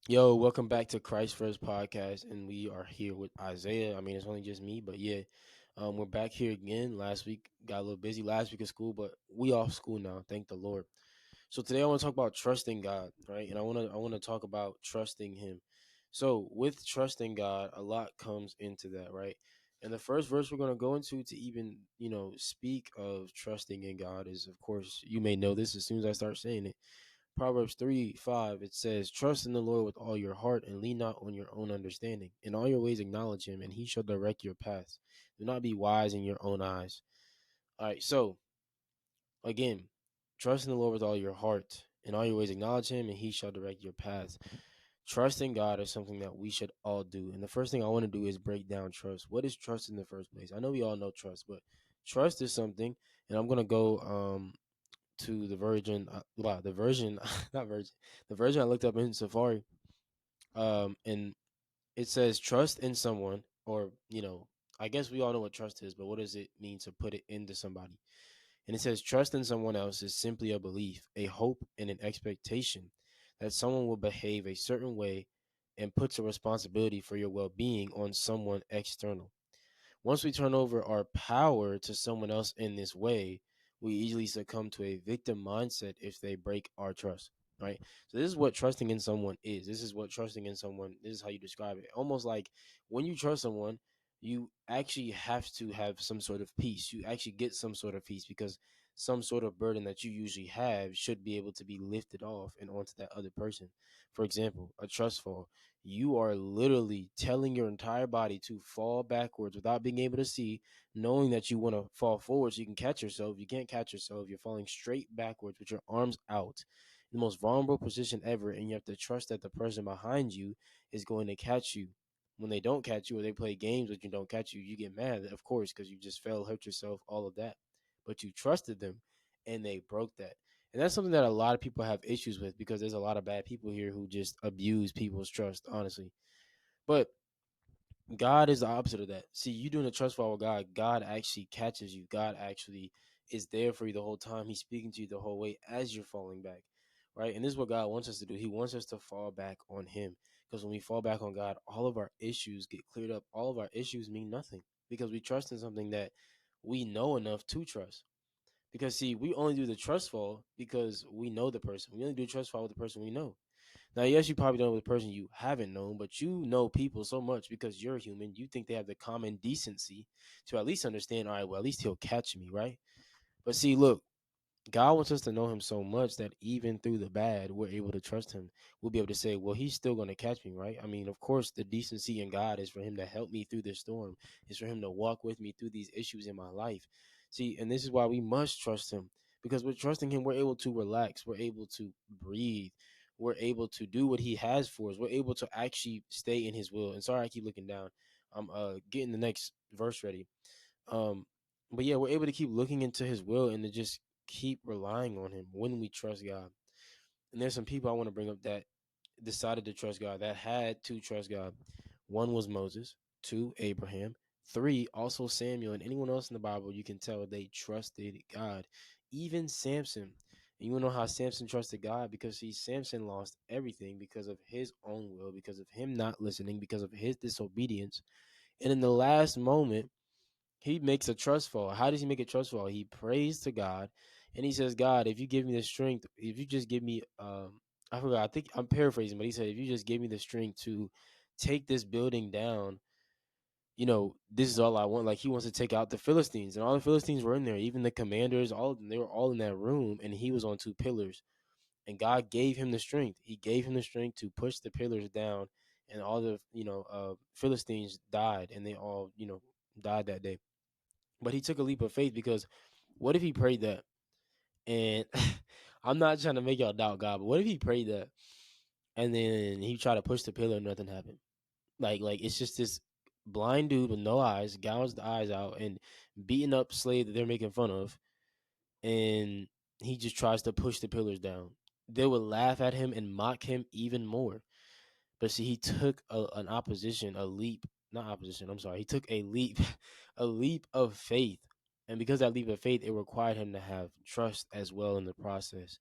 Yo, welcome back to Christ First Podcast, and we are here with Isaiah. I mean, it's only just me, but yeah, we're back here again. Last week got a little busy last week of school, but we off school now. Thank the Lord. So today I want to talk about trusting God, right? And I want to talk about trusting Him. So with trusting God, a lot comes into that, right? And the first verse we're going to go into to even speak of trusting in God is, of course, you may know this as soon as I start saying it. Proverbs 3:5, it says, Trust in the Lord with all your heart and lean not on your own understanding. In all your ways acknowledge him, and he shall direct your paths. Do not be wise in your own eyes. All right, so again, trust in the Lord with all your heart. In all your ways acknowledge him, and he shall direct your paths. Trusting God is something that we should all do. And the first thing I want to do is break down trust. What is trust in the first place? I know we all know trust, but trust is something, and I'm going to go to the version, the version, not version, the version I looked up in Safari. And it says trust in someone, or I guess we all know what trust is, but what does it mean to put it into somebody? And it says trust in someone else is simply a belief, a hope, and an expectation that someone will behave a certain way and puts a responsibility for your well-being on someone external. Once we turn over our power to someone else in this way, we easily succumb to a victim mindset if they break our trust. Right. So this is what trusting in someone is. This is what trusting in someone. This is how you describe it. Almost like when you trust someone, you actually have to have some sort of peace. You actually get some sort of peace because some sort of burden that you usually have should be able to be lifted off and onto that other person. For example, a trust fall. You are literally telling your entire body to fall backwards without being able to see, knowing that you want to fall forward so you can catch yourself. You can't catch yourself. You're falling straight backwards with your arms out, the most vulnerable position ever. And you have to trust that the person behind you is going to catch you. When they don't catch you or they play games but you don't catch you, you get mad, of course, because you just fell, hurt yourself, all of that. But you trusted them and they broke that. And that's something that a lot of people have issues with because there's a lot of bad people here who just abuse people's trust, honestly. But God is the opposite of that. See, you doing a trust fall with God, God actually catches you. God actually is there for you the whole time. He's speaking to you the whole way as you're falling back. Right. And this is what God wants us to do. He wants us to fall back on him. Because when we fall back on God, all of our issues get cleared up. All of our issues mean nothing because we trust in something that we know enough to trust. Because see, we only do the trust fall because we know the person. We only do trust fall with the person we know. Now, yes, you probably don't know the person you haven't known, but you know people so much because you're human. You think they have the common decency to at least understand, all right, well, at least he'll catch me, right? But see, look, God wants us to know him so much that even through the bad, we're able to trust him. We'll be able to say, well, he's still going to catch me, right? I mean, of course, the decency in God is for him to help me through this storm, is for him to walk with me through these issues in my life. See, and this is why we must trust him because with trusting him, we're able to relax, we're able to breathe, we're able to do what he has for us, we're able to actually stay in his will. And sorry, I keep looking down. I'm getting the next verse ready. Um, but yeah, we're able to keep looking into his will and to just keep relying on him when we trust God. And there's some people I want to bring up that decided to trust God, that had to trust God. One was Moses, two, Abraham, three, also Samuel, and anyone else in the Bible, you can tell they trusted God. Even Samson. And you know how Samson trusted God? Because see, Samson lost everything because of his own will, because of him not listening, because of his disobedience. And in the last moment, he makes a trust fall. How does he make a trust fall? He prays to God and he says, God, if you give me the strength, if you just give me I forgot, I think I'm paraphrasing, but he said, if you just give me the strength to take this building down, this is all I want. Like he wants to take out the Philistines. And all the Philistines were in there, even the commanders, all of them, they were all in that room, and he was on two pillars. And God gave him the strength. He gave him the strength to push the pillars down, and all the Philistines died, and they all died that day. But he took a leap of faith because what if he prayed that? And I'm not trying to make y'all doubt God, but what if he prayed that and then he tried to push the pillar and nothing happened? Like it's just this blind dude with no eyes, gouged the eyes out and beating up slave that they're making fun of, and he just tries to push the pillars down. They would laugh at him and mock him even more. But see, he took an opposition, a leap, not opposition. I'm sorry. He took a leap, a leap of faith, and because that leap of faith, it required him to have trust as well in the process.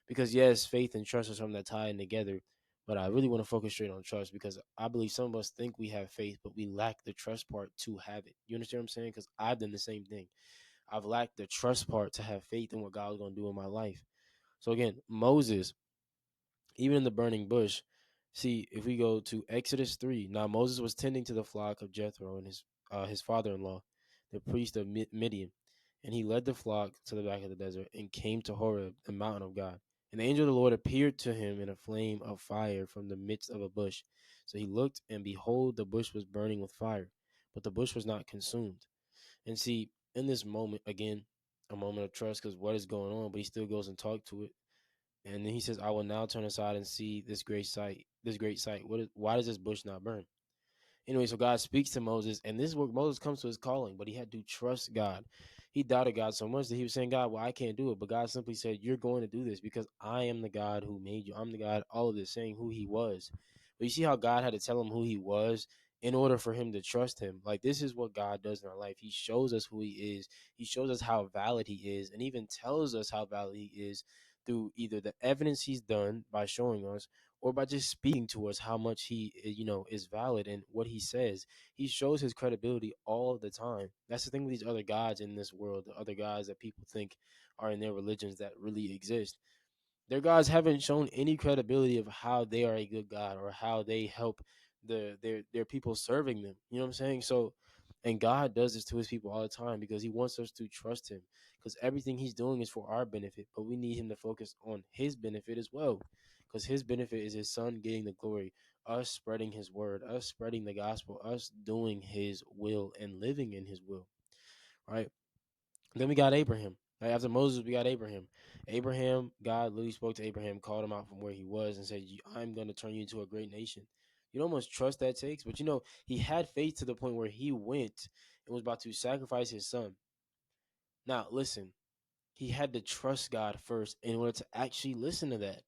Because yes, faith and trust are something that tie in together, But I really want to focus straight on trust because I believe some of us think we have faith, but we lack the trust part to have it. You understand what I'm saying? Because I've done the same thing. I've lacked the trust part to have faith in what God was going to do in my life. So again, Moses, even in the burning bush, see, if we go to Exodus 3, now Moses was tending to the flock of Jethro and his father-in-law, the priest of Midian, and he led the flock to the back of the desert and came to Horeb, the mountain of God. And the angel of the Lord appeared to him in a flame of fire from the midst of a bush. So he looked, and behold, the bush was burning with fire, but the bush was not consumed. And see, in this moment, again, a moment of trust because what is going on, but he still goes and talk to it. And then he says, I will now turn aside and see this great sight, this great sight. Why does this bush not burn? Anyway, so God speaks to Moses, and this is where Moses comes to his calling, but he had to trust God. He doubted God so much that he was saying, God, well, I can't do it. But God simply said, you're going to do this because I am the God who made you. I'm the God, all of this, saying who he was. But you see how God had to tell him who he was in order for him to trust him. Like, this is what God does in our life. He shows us who he is, he shows us how valid he is, and even tells us how valid he is through either the evidence he's done by showing us or by just speaking to us how much he is valid in what he says. He shows his credibility all the time. That's the thing with these other gods in this world, the other gods that people think are in their religions that really exist. Their gods haven't shown any credibility of how they are a good God or how they help their people serving them. You know what I'm saying? So, and God does this to his people all the time because he wants us to trust him because everything he's doing is for our benefit, but we need him to focus on his benefit as well because his benefit is his son getting the glory, us spreading his word, us spreading the gospel, us doing his will and living in his will, right? Then we got Abraham. Right after Moses, we got Abraham. Abraham, God literally spoke to Abraham, called him out from where he was, and said, I'm going to turn you into a great nation. You know how much trust that takes? But he had faith to the point where he went and was about to sacrifice his son. Now, listen, he had to trust God first in order to actually listen to that.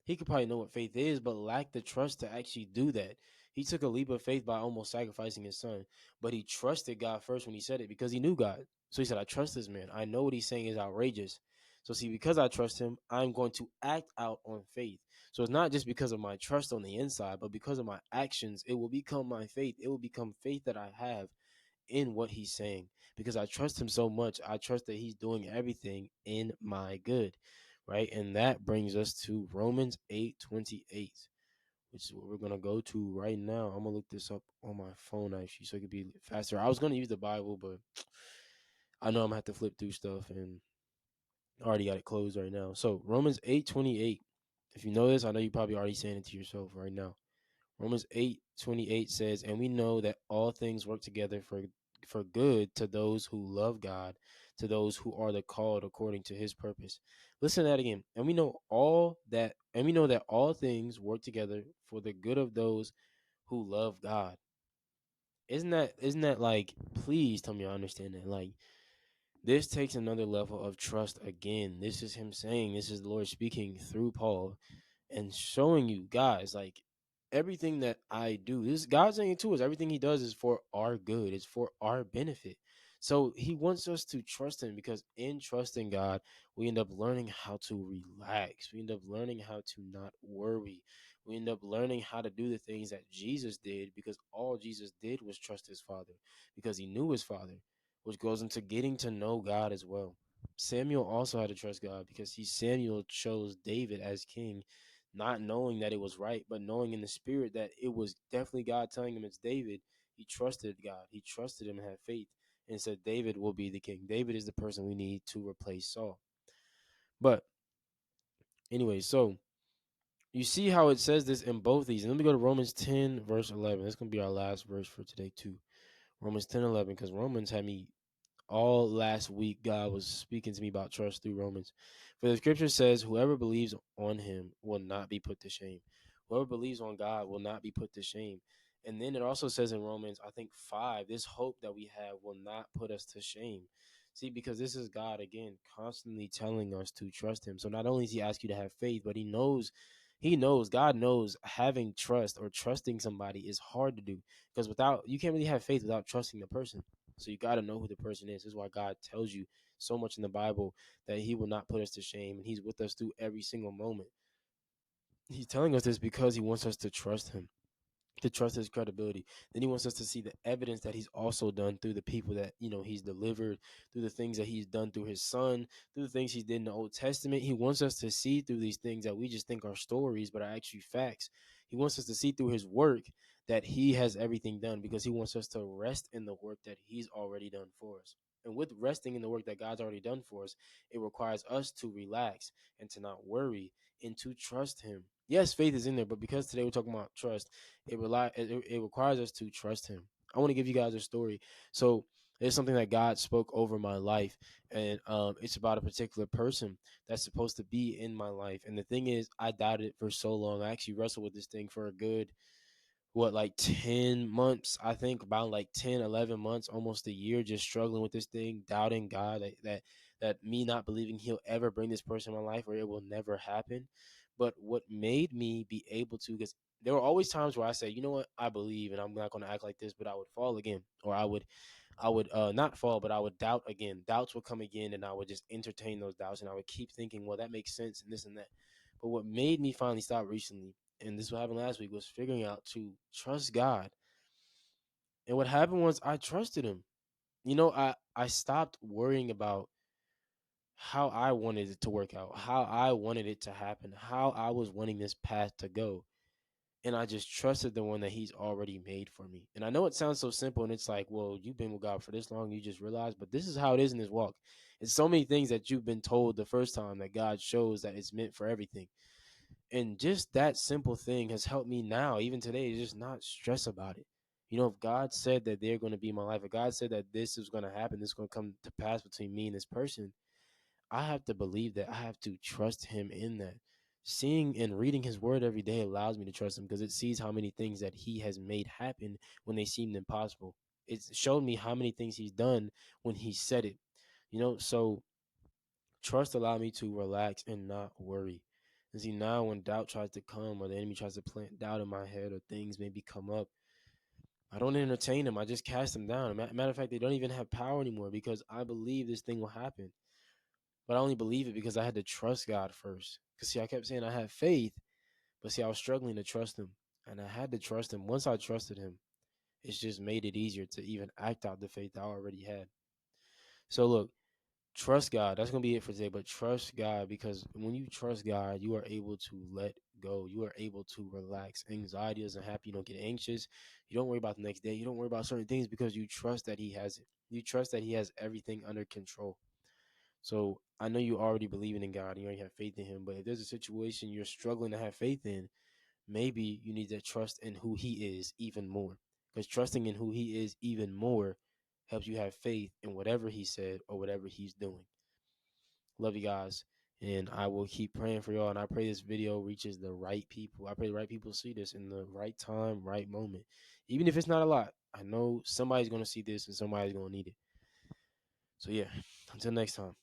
He could probably know what faith is, but lacked the trust to actually do that. He took a leap of faith by almost sacrificing his son, but he trusted God first when he said it because he knew God. So he said, I trust this man. I know what he's saying is outrageous. So, see, because I trust him, I'm going to act out on faith. So, it's not just because of my trust on the inside, but because of my actions, it will become my faith. It will become faith that I have in what he's saying because I trust him so much. I trust that he's doing everything in my good, right? And that brings us to Romans 8:28, which is what we're going to go to right now. I'm going to look this up on my phone actually so it could be faster. I was going to use the Bible, but I know I'm going to have to flip through stuff and I already got it closed right now. So, Romans 8:28. If you know this, I know you're probably already saying it to yourself right now. Romans 8:28 says, and we know that all things work together for good to those who love God, to those who are the called according to his purpose. Listen to that again. And we know that all things work together for the good of those who love God. Isn't that like, please tell me I understand that. Like, this takes another level of trust again. This is him saying, this is the Lord speaking through Paul and showing you guys like everything that I do. This God's saying it to us. Everything he does is for our good. It's for our benefit. So he wants us to trust him because in trusting God, we end up learning how to relax. We end up learning how to not worry. We end up learning how to do the things that Jesus did because all Jesus did was trust his Father because he knew his Father, which goes into getting to know God as well. Samuel also had to trust God because Samuel chose David as king, not knowing that it was right, but knowing in the spirit that it was definitely God telling him it's David. He trusted God. He trusted him and had faith and said David will be the king. David is the person we need to replace Saul. But anyway, so you see how it says this in both these. And let me go to Romans 10, verse 11. That's going to be our last verse for today, too. Romans 10:11, because Romans had me all last week. God was speaking to me about trust through Romans. For the scripture says, whoever believes on him will not be put to shame. Whoever believes on God will not be put to shame. And then it also says in Romans, I think 5, this hope that we have will not put us to shame. See, because this is God, again, constantly telling us to trust him. So not only does he ask you to have faith, but God knows having trust or trusting somebody is hard to do because you can't really have faith without trusting the person. So you got to know who the person is. This is why God tells you so much in the Bible that he will not put us to shame and he's with us through every single moment. He's telling us this because he wants us to trust him, to trust his credibility. Then he wants us to see the evidence that he's also done through the people that, he's delivered, through the things that he's done through his son, through the things he did in the Old Testament. He wants us to see through these things that we just think are stories, but are actually facts. He wants us to see through his work that he has everything done, because he wants us to rest in the work that he's already done for us. And with resting in the work that God's already done for us, it requires us to relax and to not worry and to trust him. Yes, faith is in there, but because today we're talking about trust, it requires us to trust him. I want to give you guys a story. So it's something that God spoke over my life, and it's about a particular person that's supposed to be in my life. And the thing is, I doubted it for so long. I actually wrestled with this thing for a good, what, like 10 months. I think about like 10, 11 months, almost a year, just struggling with this thing, doubting God, that me not believing he'll ever bring this person in my life, or it will never happen. But what made me be able to, because there were always times where I say, you know what, I believe, and I'm not going to act like this, but I would fall again, or I would not fall, but I would doubt again. Doubts would come again, and I would just entertain those doubts, and I would keep thinking, well, that makes sense, and this and that. But what made me finally stop recently, and this is what happened last week, was figuring out to trust God. And what happened was I trusted Him. I stopped worrying about how I wanted it to work out, how I wanted it to happen, how I was wanting this path to go, and I just trusted the one that he's already made for me. And I know it sounds so simple, and it's like, well, you've been with God for this long, you just realize, but this is how it is in this walk. It's so many things that you've been told the first time that God shows that it's meant for everything. And just that simple thing has helped me now, even today, to just not stress about it. If God said that they're going to be in my life, if God said that this is going to happen, this is going to come to pass between me and this person, I have to believe that. I have to trust him in that. Seeing and reading his word every day allows me to trust him, because it sees how many things that he has made happen when they seemed impossible. It's showed me how many things he's done when he said it. So trust allowed me to relax and not worry. And see, now when doubt tries to come, or the enemy tries to plant doubt in my head, or things maybe come up, I don't entertain them. I just cast them down. Matter of fact, they don't even have power anymore, because I believe this thing will happen. But I only believe it because I had to trust God first. Because, see, I kept saying I had faith, but see, I was struggling to trust Him. And I had to trust Him. Once I trusted Him, it's just made it easier to even act out the faith I already had. So, look, trust God. That's going to be it for today. But trust God, because when you trust God, you are able to let go. You are able to relax. Anxiety doesn't happen. You don't get anxious. You don't worry about the next day. You don't worry about certain things, because you trust that He has it. You trust that He has everything under control. So I know you already believing in God and you already have faith in Him, but if there's a situation you're struggling to have faith in, maybe you need to trust in who He is even more. Because trusting in who He is even more helps you have faith in whatever He said or whatever He's doing. Love you guys. And I will keep praying for y'all. And I pray this video reaches the right people. I pray the right people see this in the right time, right moment. Even if it's not a lot, I know somebody's going to see this and somebody's going to need it. So, yeah, until next time.